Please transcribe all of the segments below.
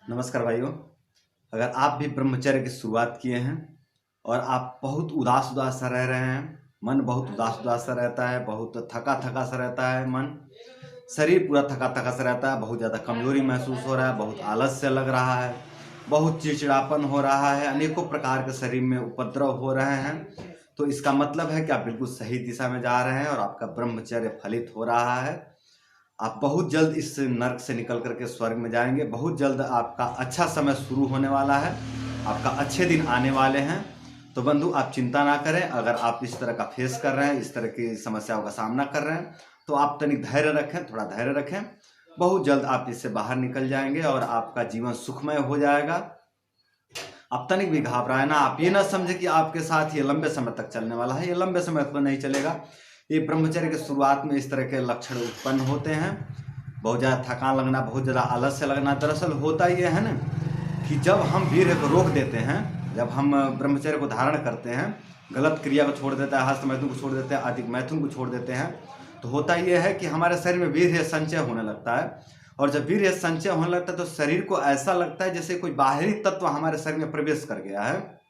नमस्कार भाइयों। अगर आप भी ब्रह्मचर्य की शुरुआत किए हैं और आप बहुत उदास उदास सा रह रहे हैं, मन बहुत उदास उदास सा रहता है, बहुत थका थका सा रहता है, मन शरीर पूरा थका थका सा रहता है, बहुत ज़्यादा कमजोरी महसूस हो रहा है, बहुत आलस्य लग रहा है, बहुत चिड़चिड़ापन हो रहा है, अनेकों प्रकार के शरीर में उपद्रव हो रहे हैं, तो इसका मतलब है कि आप बिल्कुल सही दिशा में जा रहे हैं और आपका ब्रह्मचर्य फलित हो रहा है। आप बहुत जल्द इस नर्क से निकल करके स्वर्ग में जाएंगे। बहुत जल्द आपका अच्छा समय शुरू होने वाला है, आपका अच्छे दिन आने वाले हैं। तो बंधु, आप चिंता ना करें। अगर आप इस तरह का फेस कर रहे हैं, इस तरह की समस्याओं का सामना कर रहे हैं, तो आप तनिक धैर्य रखें, थोड़ा धैर्य रखें। बहुत जल्द आप इससे बाहर निकल जाएंगे और आपका जीवन सुखमय हो जाएगा। आप तनिक भी घबराए ना। आप ये ना समझे कि आपके साथ ये लंबे समय तक चलने वाला है। ये लंबे समय तक नहीं चलेगा। ये ब्रह्मचर्य के शुरुआत में इस तरह के लक्षण उत्पन्न होते हैं। बहुत ज़्यादा थकान लगना, बहुत ज़्यादा आलस्य लगना। दरअसल होता ये है ना कि जब हम वीर्य को रोक देते हैं, जब हम ब्रह्मचर्य को धारण करते हैं, गलत क्रिया को छोड़ देते हैं, हस्त मैथुन को छोड़ देते हैं, अधिक मैथुन को छोड़ देते हैं, तो होता यह है कि हमारे शरीर में वीर्य संचय होने लगता है। और जब वीर्य संचय होने लगता है तो शरीर को ऐसा लगता है जैसे कोई बाहरी तत्व हमारे शरीर में प्रवेश कर गया है।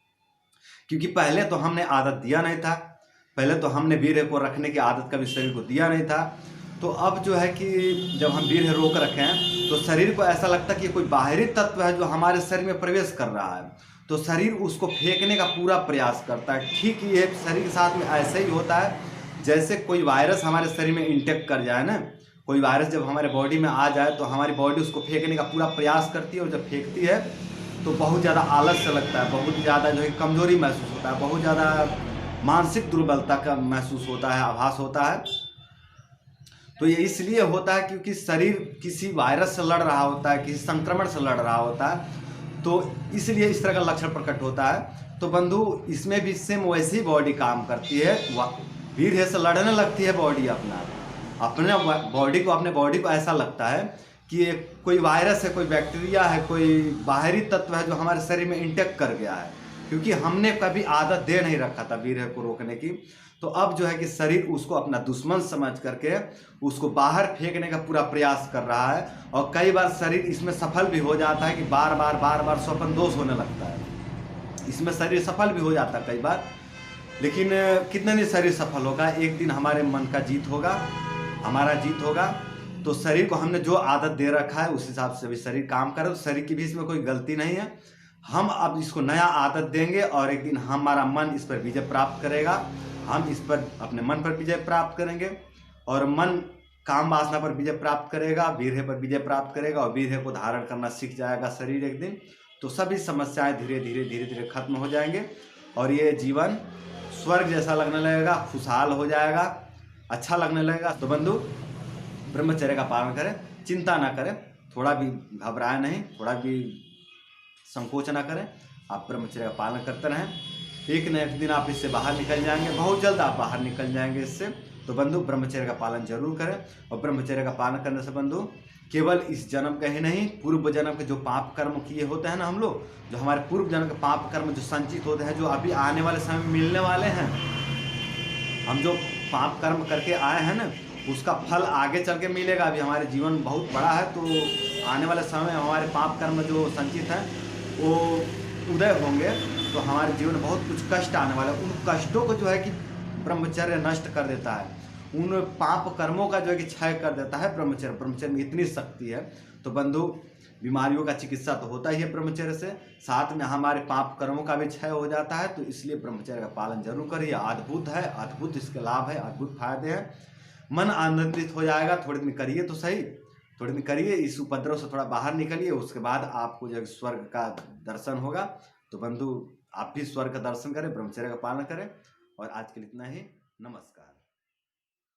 क्योंकि पहले तो हमने आदत दिया नहीं था, पहले तो हमने वीर्य को रखने की आदत कभी शरीर को दिया नहीं था। तो अब जो है कि जब हम वीर्य रोक रखे हैं तो शरीर को ऐसा लगता है कि कोई बाहरी तत्व है जो हमारे शरीर में प्रवेश कर रहा है, तो शरीर उसको फेंकने का पूरा प्रयास करता है। ठीक ये शरीर के साथ में ऐसे ही होता है जैसे कोई वायरस हमारे शरीर में इंटेक्ट कर जाए ना। कोई वायरस जब हमारे बॉडी में आ जाए तो हमारी बॉडी उसको फेंकने का पूरा प्रयास करती है, और जब फेंकती है तो बहुत ज़्यादा आलस्य लगता है, बहुत ज़्यादा जो है कमजोरी महसूस होता है, बहुत ज़्यादा मानसिक दुर्बलता का महसूस होता है, आभास होता है। तो ये इसलिए होता है क्योंकि शरीर किसी वायरस से लड़ रहा होता है, किसी संक्रमण से लड़ रहा होता है, तो इसलिए इस तरह का लक्षण प्रकट होता है। तो बंधु, इसमें भी सेम वैसी बॉडी काम करती है। वीर्य से लड़ने लगती है बॉडी अपने बॉडी को ऐसा लगता है कि कोई वायरस है, कोई बैक्टीरिया है, कोई बाहरी तत्व है जो हमारे शरीर में इंटेक्ट कर गया है, क्योंकि हमने कभी आदत दे नहीं रखा था वीर्य को रोकने की। तो अब जो है कि शरीर उसको अपना दुश्मन समझ करके उसको बाहर फेंकने का पूरा प्रयास कर रहा है, और कई बार शरीर इसमें सफल भी हो जाता है कि बार बार स्वपन दोष होने लगता है। इसमें शरीर सफल भी हो जाता है कई बार, लेकिन कितने दिन शरीर सफल होगा? एक दिन हमारे मन का जीत होगा, हमारा जीत होगा। तो शरीर को हमने जो आदत दे रखा है उस हिसाब से भी शरीर काम करे, तो शरीर की भी इसमें कोई गलती नहीं है। हम अब इसको नया आदत देंगे और एक दिन हमारा मन इस पर विजय प्राप्त करेगा। हम इस पर अपने मन पर विजय प्राप्त करेंगे, और मन काम वासना पर विजय प्राप्त करेगा, वीर्य पर विजय प्राप्त करेगा, और वीर्य को धारण करना सीख जाएगा शरीर एक दिन। तो सभी समस्याएं धीरे धीरे खत्म हो जाएंगे और ये जीवन स्वर्ग जैसा लगने लगेगा, खुशहाल हो जाएगा, अच्छा लगने लगेगा। तो बंधु, ब्रह्मचर्य का पालन करें, चिंता ना करें, थोड़ा भी घबराए नहीं, थोड़ा भी संकोच ना करें। आप ब्रह्मचर्य का पालन करते रहें, एक न एक दिन आप इससे बाहर निकल जाएंगे, बहुत जल्द आप बाहर निकल जाएंगे इससे। तो बंधु, ब्रह्मचर्य का पालन जरूर करें, और ब्रह्मचर्य का पालन करने से बंधु केवल इस जन्म का ही नहीं, पूर्व जन्म के जो पाप कर्म किए होते हैं ना हम लोग, जो हमारे पूर्व जन्म के पाप कर्म जो संचित होते हैं, जो अभी आने वाले समय में मिलने वाले हैं, हम जो पाप कर्म करके आए हैं ना, उसका फल आगे चल के मिलेगा। अभी हमारे जीवन बहुत बड़ा है, तो आने वाले समय में हमारे पाप कर्म जो संचित हैं वो उदय होंगे, तो हमारे जीवन में बहुत कुछ कष्ट आने वाले। उन कष्टों को जो है कि ब्रह्मचर्य नष्ट कर देता है, उन पाप कर्मों का जो है कि क्षय कर देता है ब्रह्मचर्य में इतनी शक्ति है। तो बंधु, बीमारियों का चिकित्सा तो होता ही है ब्रह्मचर्य से, साथ में हमारे पाप कर्मों का भी क्षय हो जाता है। तो इसलिए ब्रह्मचर्य का पालन जरूर करिए। अद्भुत है, अद्भुत इसके लाभ है, अद्भुत फायदे हैं। मन आनंदित हो जाएगा। थोड़े दिन करिए तो सही, थोड़े दिन करिए, इस उपद्रव से थोड़ा बाहर निकलिए, उसके बाद आपको जो स्वर्ग का दर्शन होगा। तो बंधु, आप भी स्वर्ग का दर्शन करें, ब्रह्मचर्य का पालन करें। और आज के लिए इतना ही। नमस्कार।